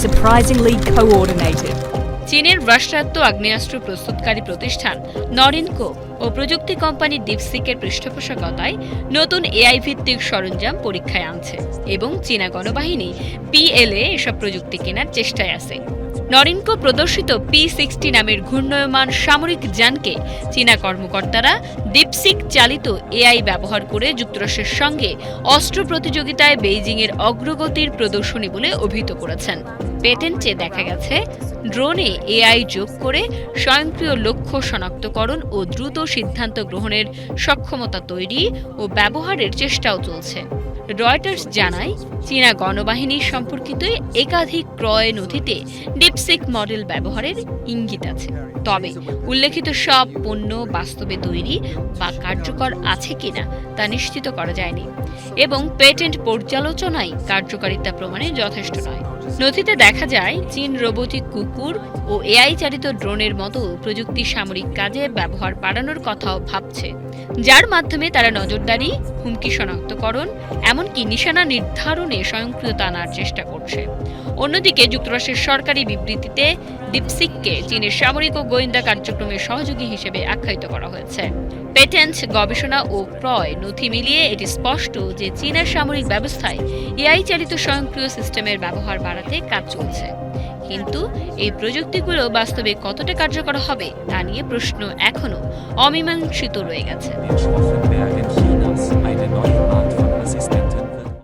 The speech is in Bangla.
surprisingly coordinated. চীনের রাষ্ট্রায়ত্ত আগ্নেয়াস্ত্র প্রস্তুতকারী প্রতিষ্ঠান নরিনকো ও প্রযুক্তি কোম্পানি ডিপসিকের পৃষ্ঠপোষকতায় নতুন এআই ভিত্তিক সরঞ্জাম পরীক্ষায় আনছে এবং চীনা গণবাহিনী পিএলএ এসব প্রযুক্তি কেনার চেষ্টায় আছে। নরিনকো প্রদর্শিত P-60 নামের ঘূর্ণয়মান সামরিক যানকে চীনা কর্মকর্তারা ডিপসিক চালিত এআই ব্যবহার করে যুক্তরাষ্ট্রের সঙ্গে অস্ত্র প্রতিযোগিতায় বেইজিংয়ের অগ্রগতির প্রদর্শনী বলে অভিহিত করেছেন। পেটেন্টে দেখা গেছে ড্রোনে এআই যোগ করে স্বয়ংক্রিয় লক্ষ্য শনাক্তকরণ ও দ্রুত সিদ্ধান্ত গ্রহণের সক্ষমতা তৈরি ও ব্যবহারের চেষ্টাও চলছে। রয়টার্স জানায় চীনা গণবাহিনী সম্পর্কিত একাধিক ক্রয় নথিতে ডিপসিক মডেল ব্যবহারের ইঙ্গিত আছে, তবে উল্লেখিত সব পণ্য বাস্তবে তৈরি বা কার্যকর আছে কিনা তা নিশ্চিত করা যায়নি এবং পেটেন্ট পর্যালোচনায় কার্যকারিতা প্রমাণে যথেষ্ট নয়। নথিতে দেখা যায় চীন রোবোটিক কুকুর ও এআই চালিত ড্রোনের মতো প্রযুক্তি সামরিক কাজে ব্যবহার বাড়ানোর কথাও ভাবছে, যার মাধ্যমে তারা নজরদারি, হুমকি শনাক্তকরণ, এমনকি নিশানা নির্ধারণে স্বয়ংক্রিয়তা আনার চেষ্টা করছে। অন্যদিকে যুক্তরাষ্ট্রের সরকারি বিবৃতিতে ডিপসিককে চীনের সামরিক ও গোয়েন্দা কার্যক্রমের সহযোগী হিসেবে আখ্যায়িত করা হয়েছে। পেটেন্ট, গবেষণা ও ক্রয় নথি মিলিয়ে এটি স্পষ্ট যে চীনের সামরিক ব্যবস্থায় এআই চালিত স্বয়ংক্রিয় সিস্টেমের ব্যবহার বাড়াতে কাজ চলছে। কিন্তু এই প্রযুক্তিগুলো বাস্তবে কতটা কার্যকর হবে তা নিয়ে প্রশ্ন এখনো অমীমাংসিত রয়ে গেছে।